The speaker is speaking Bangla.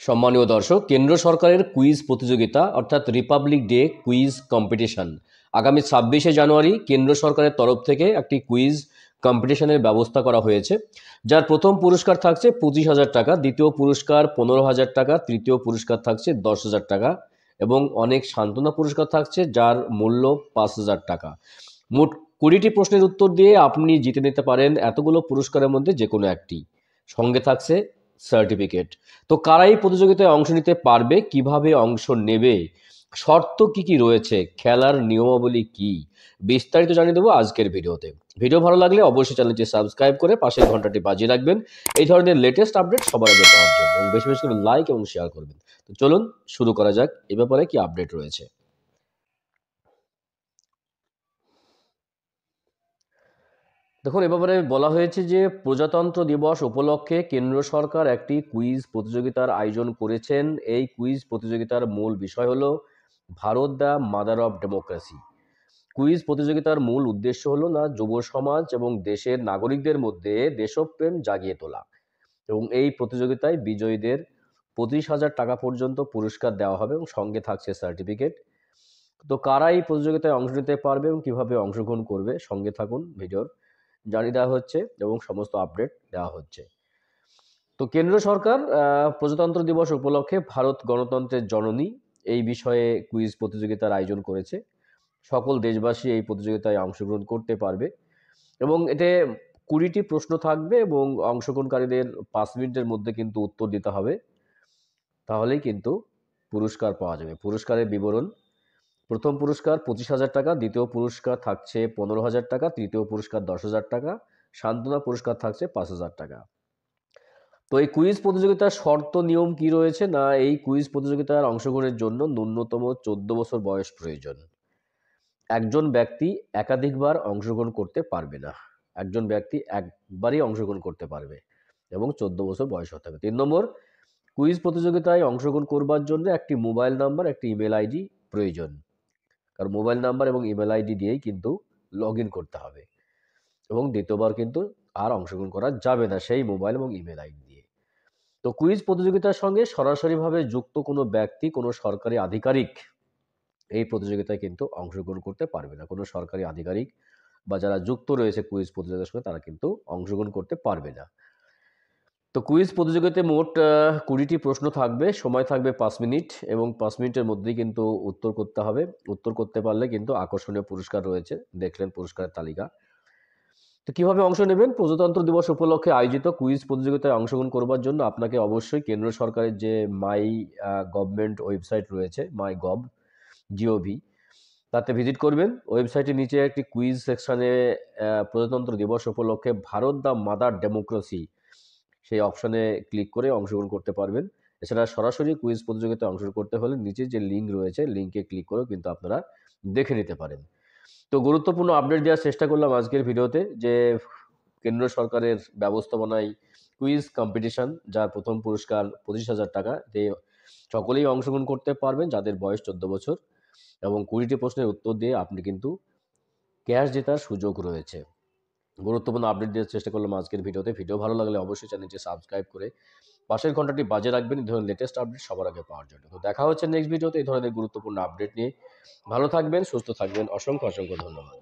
সম্মানীয় দর্শক, কেন্দ্র সরকারের কুইজ প্রতিযোগিতা অর্থাৎ রিপাবলিক ডে কুইজ কম্পিটিশন আগামী 26শে জানুয়ারি কেন্দ্র সরকারের তরফ থেকে একটি কুইজ কম্পিটিশনের ব্যবস্থা করা হয়েছে, যার প্রথম পুরস্কার থাকছে 25,000 টাকা, দ্বিতীয় পুরস্কার 15,000 টাকা, তৃতীয় পুরস্কার থাকছে 10,000 টাকা এবং অনেক সান্ত্বনা পুরস্কার থাকছে যার মূল্য 5,000 টাকা। মোট 20টি প্রশ্নের উত্তর দিয়ে আপনি জিতে নিতে পারেন এতগুলো পুরস্কারের মধ্যে যে কোনো একটি, সঙ্গে থাকছে সার্টিফিকেট। তো কারা এই প্রতিযোগিতায় অংশ নিতে পারবে, কিভাবে অংশ নেবে, শর্ত কি কি রয়েছে, খেলার নিয়মাবলী কি, বিস্তারিত জানিয়ে দেবো আজকের ভিডিওতে। ভিডিও ভালো লাগলে অবশ্যই চ্যানেলটি সাবস্ক্রাইব করে পাশের ঘন্টাটি বাজিয়ে রাখবেন এই ধরনের লেটেস্ট আপডেট সবার আগে পাওয়ার জন্য, এবং বেশি বেশি করে লাইক এবং শেয়ার করবেন। তো চলুন শুরু করা যাক এ ব্যাপারে কি আপডেট রয়েছে। দেখুন, এ ব্যাপারে বলা হয়েছে যে প্রজাতন্ত্র দিবস উপলক্ষে কেন্দ্র সরকার একটি কুইজ প্রতিযোগিতার আয়োজন করেছেন। এই কুইজ প্রতিযোগিতার মূল বিষয় হলো Bharat the mother of democracy. Quiz প্রতিযোগিতার মূল উদ্দেশ্য হলো না যুব সমাজ এবং দেশের নাগরিকদের মধ্যে দেশপ্রেম জাগিয়ে তোলা, এবং এই প্রতিযোগিতায় বিজয়ীদের 25,000 টাকা পর্যন্ত পুরস্কার দেওয়া হবে এবং সঙ্গে থাকছে সার্টিফিকেট। তো কারা এই প্রতিযোগিতায় অংশ নিতে পারবে এবং কিভাবে অংশগ্রহণ করবে, সঙ্গে থাকুন, ভিডিওর জানিয়ে দেওয়া হচ্ছে এবং সমস্ত আপডেট দেওয়া হচ্ছে। তো কেন্দ্র সরকার প্রজাতন্ত্র দিবস উপলক্ষে ভারত গণতন্ত্রের জননী এই বিষয়ে কুইজ প্রতিযোগিতার আয়োজন করেছে। সকল দেশবাসী এই প্রতিযোগিতায় অংশগ্রহণ করতে পারবে এবং এতে 20টি প্রশ্ন থাকবে এবং অংশগ্রহণকারীদের 5 মিনিটের মধ্যে কিন্তু উত্তর দিতে হবে, তাহলেই কিন্তু পুরস্কার পাওয়া যাবে। পুরস্কারের বিবরণ: প্রথম পুরস্কার 25,000 টাকা, দ্বিতীয় পুরস্কার থাকছে 15,000 টাকা, তৃতীয় পুরস্কার 10,000 টাকা, সান্ত্বনা পুরস্কার থাকছে 5,000 টাকা। তো এই কুইজ প্রতিযোগিতার শর্ত নিয়ম কি রয়েছে না, এই কুইজ প্রতিযোগিতার অংশগ্রহণের জন্য ন্যূনতম 14 বছর বয়স প্রয়োজন। একজন ব্যক্তি একাধিকবার অংশগ্রহণ করতে পারবে না, একজন ব্যক্তি একবারই অংশগ্রহণ করতে পারবে এবং 14 বছর বয়স হতে হবে। 3 নম্বর, কুইজ প্রতিযোগিতায় অংশগ্রহণ করবার জন্য একটি মোবাইল নাম্বার, একটি ইমেল আইডি প্রয়োজন, কারণ মোবাইল নাম্বার এবং ইমেল আইডি দিয়েই কিন্তু লগ ইন করতে হবে এবং দ্বিতীয়বার কিন্তু আর অংশগ্রহণ করা যাবে না সেই মোবাইল এবং ইমেল আইডি দিয়ে। তো কুইজ প্রতিযোগিতার সঙ্গে সরাসরিভাবে যুক্ত কোনো ব্যক্তি, কোনো সরকারি আধিকারিক এই প্রতিযোগিতায় কিন্তু অংশগ্রহণ করতে পারবে না। কোনো সরকারি আধিকারিক বা যারা যুক্ত রয়েছে কুইজ প্রতিযোগিতার সঙ্গে তারা কিন্তু অংশগ্রহণ করতে পারবে না। তো কুইজ প্রতিযোগিতায় মোট 20টি প্রশ্ন থাকবে, সময় থাকবে 5 মিনিট এবং 5 মিনিটের মধ্যেই কিন্তু উত্তর করতে হবে। উত্তর করতে পারলে কিন্তু আকর্ষণীয় পুরস্কার রয়েছে, দেখলেন পুরস্কারের তালিকা। তো কিভাবে অংশ নেবেন? প্রজাতন্ত্র দিবস উপলক্ষে আয়োজিত কুইজ প্রতিযোগিতায় অংশগ্রহণ করবার জন্য আপনাকে অবশ্যই কেন্দ্র সরকারের যে মাই গভর্নমেন্ট ওয়েবসাইট রয়েছে, মাই গভ জিওভি, তাতে ভিজিট করবেন। ওয়েবসাইটের নিচে একটি কুইজ সেকশানে প্রজাতন্ত্র দিবস উপলক্ষে ভারত দ্য মাদার ডেমোক্রেসি সেই অপশানে ক্লিক করে অংশগ্রহণ করতে পারবেন। এছাড়া সরাসরি কুইজ প্রতিযোগিতায় অংশগ্রহণ করতে হলে নিচে যে লিঙ্ক রয়েছে, লিঙ্কে ক্লিক করেও কিন্তু আপনারা দেখে নিতে পারেন। তো গুরুত্বপূর্ণ আপডেট দেওয়ার চেষ্টা করলাম আজকের ভিডিওতে, যে কেন্দ্র সরকারের ব্যবস্থাপনায় কুইজ কম্পিটিশন, যার প্রথম পুরস্কার 25,000 টাকা, যে সকলেই অংশগ্রহণ করতে পারবেন যাদের বয়স 14 বছর, এবং 20টি প্রশ্নের উত্তর দিয়ে আপনি কিন্তু ক্যাশ জেতার সুযোগ রয়েছে। গুরুত্বপূর্ণ আপডেট দেওয়ার চেষ্টা করলাম আজকের ভিডিওতে। ভিডিও ভালো লাগলে অবশ্যই চ্যানেলটি সাবস্ক্রাইব করে পাশের ঘন্টাটি বাজিয়ে রাখবেন এই ধরনের লেটেস্ট আপডেট সবার আগে পাওয়ার জন্য। তো দেখা হচ্ছে নেক্সট ভিডিওতে এই ধরনের গুরুত্বপূর্ণ আপডেট নিয়ে। ভালো থাকবেন, সুস্থ থাকবেন, অসংখ্য অসংখ্য ধন্যবাদ।